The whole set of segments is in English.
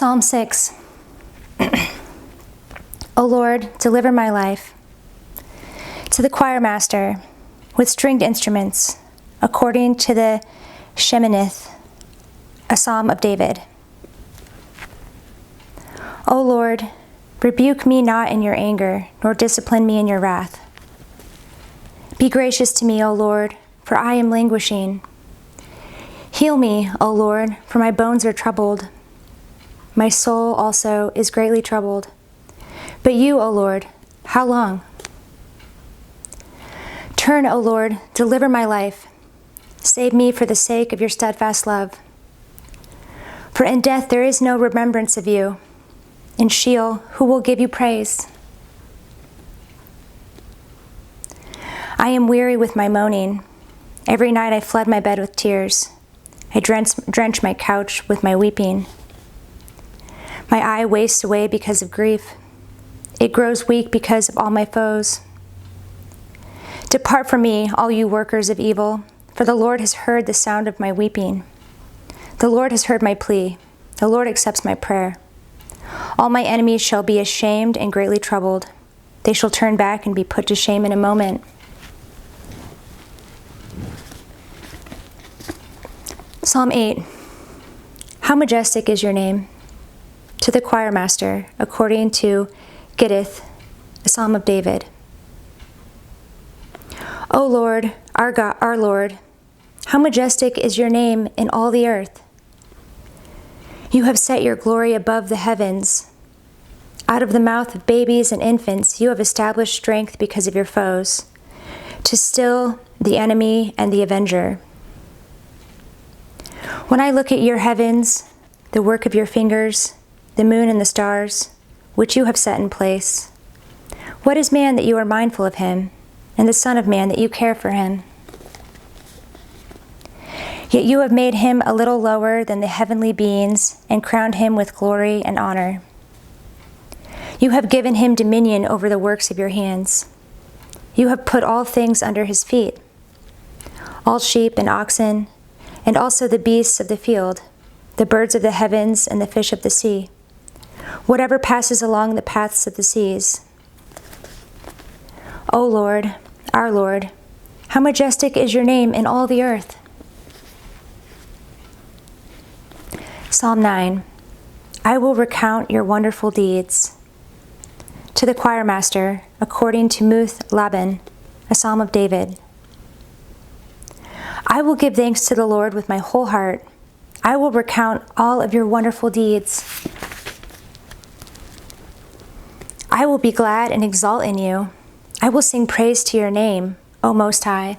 Psalm 6. O Lord, deliver my life. To the choir master, with stringed instruments, according to the Sheminith, a psalm of David. O Lord, rebuke me not in your anger, nor discipline me in your wrath. Be gracious to me, O Lord, for I am languishing. Heal me, O Lord, for my bones are troubled. My soul also is greatly troubled. But you, O Lord, how long? Turn, O Lord, deliver my life. Save me for the sake of your steadfast love. For in death there is no remembrance of you. In Sheol, who will give you praise? I am weary with my moaning. Every night I flood my bed with tears. I drench my couch with my weeping. My eye wastes away because of grief. It grows weak because of all my foes. Depart from me, all you workers of evil, for the Lord has heard the sound of my weeping. The Lord has heard my plea. The Lord accepts my prayer. All my enemies shall be ashamed and greatly troubled. They shall turn back and be put to shame in a moment. Psalm 8. How majestic is your name! To the choir master, according to Gittith, a psalm of David. O Lord, our God, our Lord, how majestic is your name in all the earth! You have set your glory above the heavens. Out of the mouth of babies and infants, you have established strength because of your foes, to still the enemy and the avenger. When I look at your heavens, the work of your fingers, the moon and the stars, which you have set in place, what is man that you are mindful of him, and the Son of Man that you care for him? Yet you have made him a little lower than the heavenly beings and crowned him with glory and honor. You have given him dominion over the works of your hands. You have put all things under his feet, all sheep and oxen, and also the beasts of the field, the birds of the heavens and the fish of the sea, whatever passes along the paths of the seas. O Lord, our Lord, how majestic is your name in all the earth! Psalm 9. I will recount your wonderful deeds. To the choir master, according to Muth Laban, a psalm of David. I will give thanks to the Lord with my whole heart. I will recount all of your wonderful deeds. I will be glad and exult in you. I will sing praise to your name, O Most High.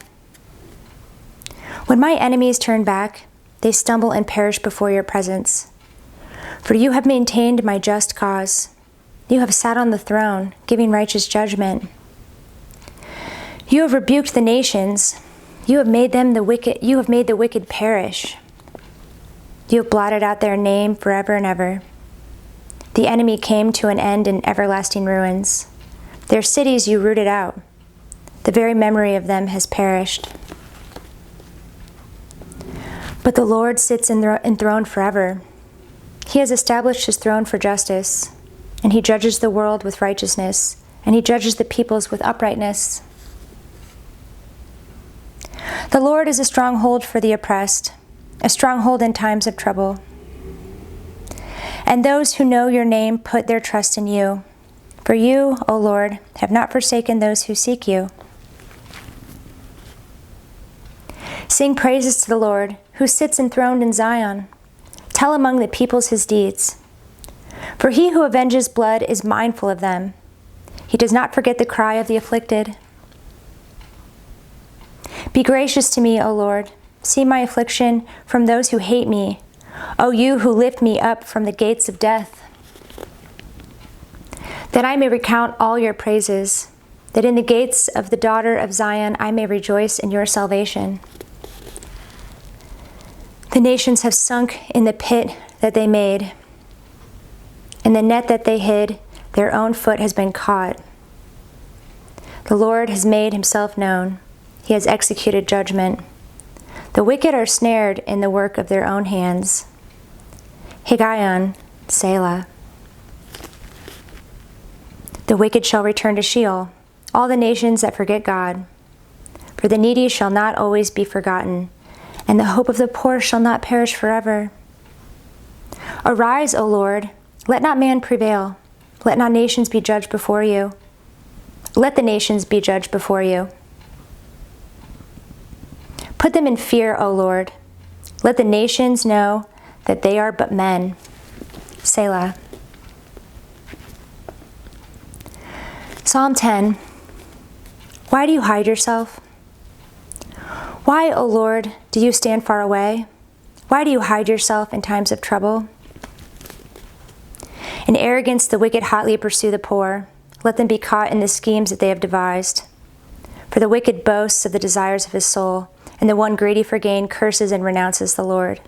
When my enemies turn back, they stumble and perish before your presence. For you have maintained my just cause. You have sat on the throne, giving righteous judgment. You have rebuked the nations. You have made the wicked perish. You have blotted out their name forever and ever. The enemy came to an end in everlasting ruins. Their cities you rooted out. The very memory of them has perished. But the Lord sits enthroned forever. He has established his throne for justice, and he judges the world with righteousness, and he judges the peoples with uprightness. The Lord is a stronghold for the oppressed, a stronghold in times of trouble. And those who know your name put their trust in you. For you, O Lord, have not forsaken those who seek you. Sing praises to the Lord, who sits enthroned in Zion. Tell among the peoples his deeds. For he who avenges blood is mindful of them. He does not forget the cry of the afflicted. Be gracious to me, O Lord. See my affliction from those who hate me. O you who lift me up from the gates of death. That I may recount all your praises, that in the gates of the daughter of Zion I may rejoice in your salvation. The nations have sunk in the pit that they made. In the net that they hid, their own foot has been caught. The Lord has made himself known. He has executed judgment. The wicked are snared in the work of their own hands. Higgaion, Selah. The wicked shall return to Sheol, all the nations that forget God. For the needy shall not always be forgotten, and the hope of the poor shall not perish forever. Arise, O Lord, let not man prevail. Let not nations be judged before you. Let the nations be judged before you. Put them in fear, O Lord. Let the nations know that they are but men. Selah. Psalm 10. Why do you hide yourself? Why, O Lord, do you stand far away? Why do you hide yourself in times of trouble? In arrogance, the wicked hotly pursue the poor. Let them be caught in the schemes that they have devised. For the wicked boasts of the desires of his soul, and the one greedy for gain curses and renounces the Lord.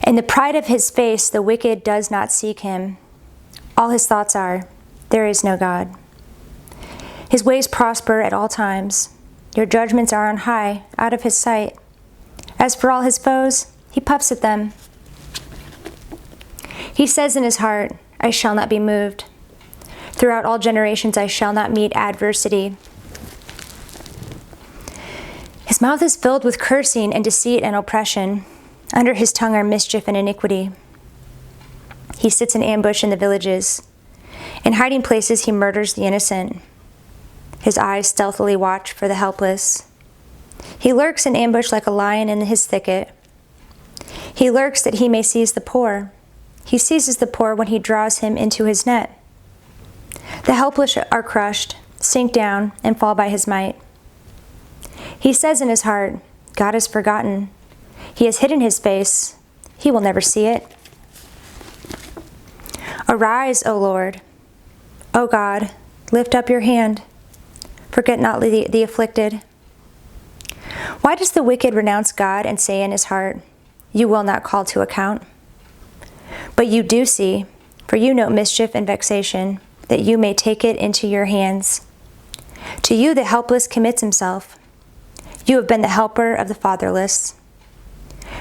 In the pride of his face, the wicked does not seek him. All his thoughts are, there is no God. His ways prosper at all times. Your judgments are on high, out of his sight. As for all his foes, he puffs at them. He says in his heart, I shall not be moved. Throughout all generations I shall not meet adversity. His mouth is filled with cursing and deceit and oppression. Under his tongue are mischief and iniquity. He sits in ambush in the villages. In hiding places he murders the innocent. His eyes stealthily watch for the helpless. He lurks in ambush like a lion in his thicket. He lurks that he may seize the poor. He seizes the poor when he draws him into his net. The helpless are crushed, sink down, and fall by his might. He says in his heart, God is forgotten. He has hidden his face. He will never see it. Arise, O Lord. O God, lift up your hand. Forget not the afflicted. Why does the wicked renounce God and say in his heart, you will not call to account? But you do see, for you know mischief and vexation, that you may take it into your hands. To you the helpless commits himself. You have been the helper of the fatherless.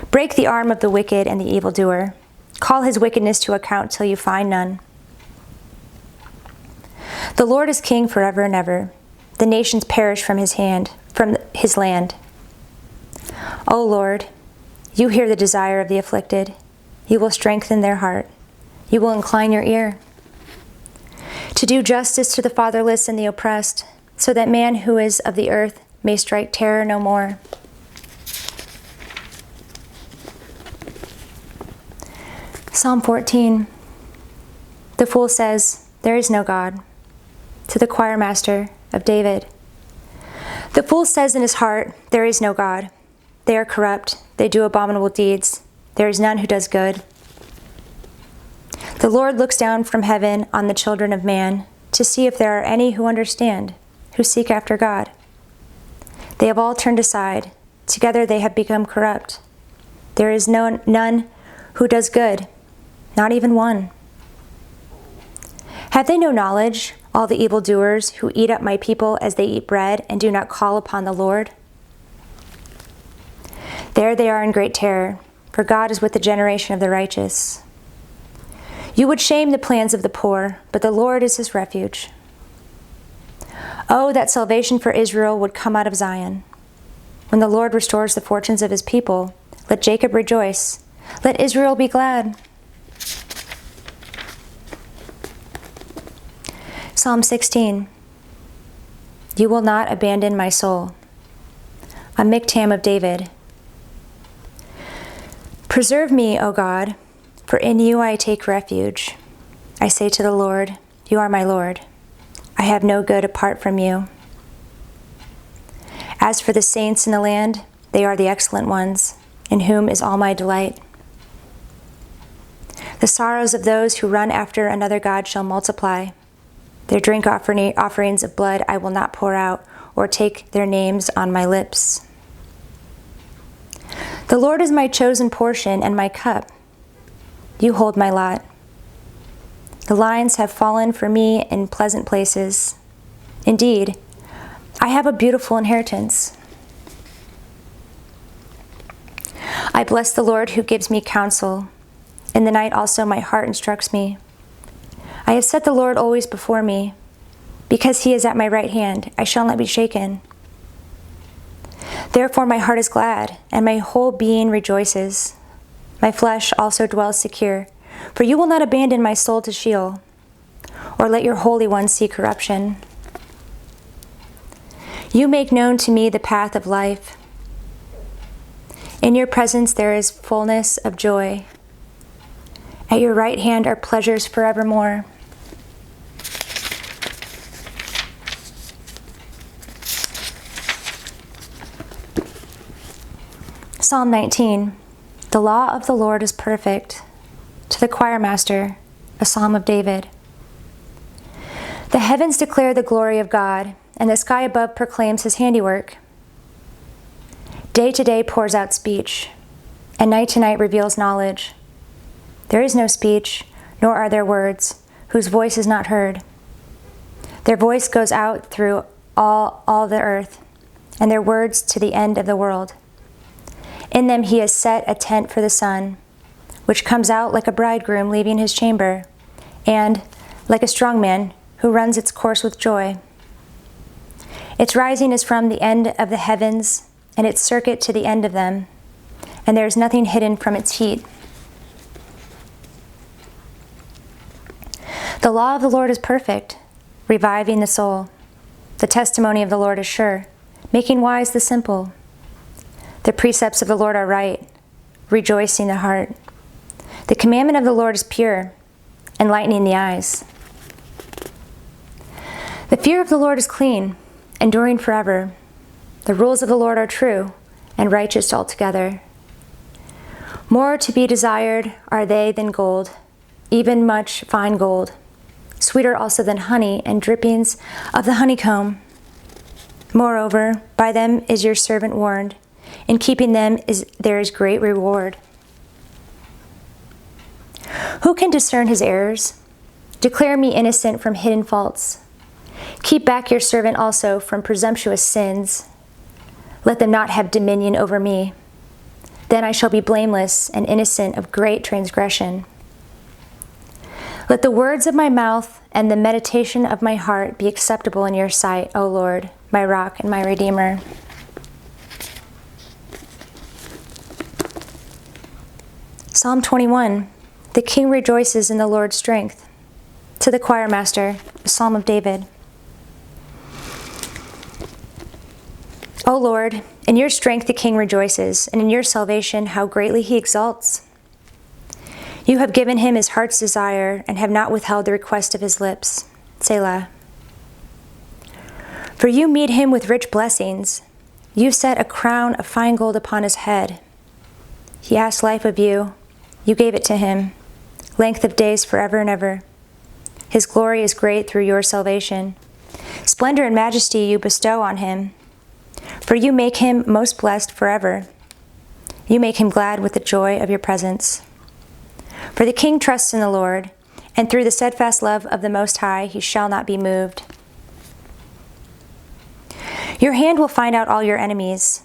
Break the arm of the wicked and the evildoer. Call his wickedness to account till you find none. The Lord is king forever and ever. The nations perish from his hand, from his land. O Lord, you hear the desire of the afflicted. You will strengthen their heart. You will incline your ear to do justice to the fatherless and the oppressed, so that man who is of the earth may strike terror no more. Psalm 14. The fool says, there is no God. To the choir master of David. The fool says in his heart, there is no God. They are corrupt. They do abominable deeds. There is none who does good. The Lord looks down from heaven on the children of man to see if there are any who understand, who seek after God. They have all turned aside. Together they have become corrupt. There is none who does good, not even one. Have they no knowledge, all the evildoers who eat up my people as they eat bread and do not call upon the Lord? There they are in great terror, for God is with the generation of the righteous. You would shame the plans of the poor, but the Lord is his refuge. Oh, that salvation for Israel would come out of Zion. When the Lord restores the fortunes of his people, let Jacob rejoice. Let Israel be glad. Psalm 16. You will not abandon my soul. A miktam of David. Preserve me, O God, for in you I take refuge. I say to the Lord, you are my Lord. I have no good apart from you. As for the saints in the land, they are the excellent ones, in whom is all my delight. The sorrows of those who run after another god shall multiply. Their drink offerings of blood I will not pour out, or take their names on my lips. The Lord is my chosen portion and my cup. You hold my lot. The lines have fallen for me in pleasant places. Indeed, I have a beautiful inheritance. I bless the Lord who gives me counsel. In the night also my heart instructs me. I have set the Lord always before me. Because he is at my right hand, I shall not be shaken. Therefore my heart is glad, and my whole being rejoices. My flesh also dwells secure, for you will not abandon my soul to Sheol, or let your Holy One see corruption. You make known to me the path of life. In your presence there is fullness of joy. At your right hand are pleasures forevermore. Psalm 19. The law of the Lord is perfect. To the choir master, a psalm of David. The heavens declare the glory of God, and the sky above proclaims his handiwork. Day to day pours out speech, and night to night reveals knowledge. There is no speech, nor are there words, whose voice is not heard. Their voice goes out through all the earth, and their words to the end of the world. In them he has set a tent for the sun, which comes out like a bridegroom leaving his chamber, and like a strong man who runs its course with joy. Its rising is from the end of the heavens, and its circuit to the end of them, and there is nothing hidden from its heat. The law of the Lord is perfect, reviving the soul. The testimony of the Lord is sure, making wise the simple. The precepts of the Lord are right, rejoicing the heart. The commandment of the Lord is pure, enlightening the eyes. The fear of the Lord is clean, enduring forever. The rules of the Lord are true and righteous altogether. More to be desired are they than gold, even much fine gold, sweeter also than honey and drippings of the honeycomb. Moreover, by them is your servant warned. In keeping them there is great reward. Who can discern his errors? Declare me innocent from hidden faults. Keep back your servant also from presumptuous sins. Let them not have dominion over me. Then I shall be blameless and innocent of great transgression. Let the words of my mouth and the meditation of my heart be acceptable in your sight, O Lord, my rock and my redeemer. Psalm 21. The king rejoices in the Lord's strength. To the choir master, a psalm of David. O Lord, in your strength the king rejoices, and in your salvation how greatly he exalts. You have given him his heart's desire, and have not withheld the request of his lips. Selah. For you meet him with rich blessings. You set a crown of fine gold upon his head. He asked life of you. You gave it to him, length of days forever and ever. His glory is great through your salvation. Splendor and majesty you bestow on him. For you make him most blessed forever. You make him glad with the joy of your presence. For the king trusts in the Lord, and through the steadfast love of the Most High he shall not be moved. Your hand will find out all your enemies.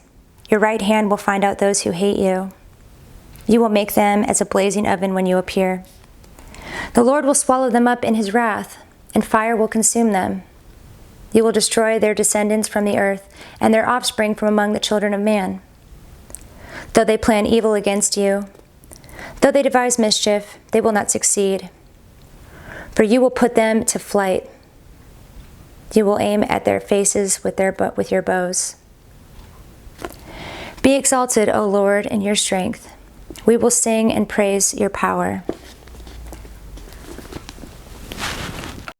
Your right hand will find out those who hate you. You will make them as a blazing oven when you appear. The Lord will swallow them up in his wrath, and fire will consume them. You will destroy their descendants from the earth, and their offspring from among the children of man. Though they plan evil against you, though they devise mischief, they will not succeed. For you will put them to flight. You will aim at their faces with your bows. Be exalted, O Lord, in your strength. We will sing and praise your power.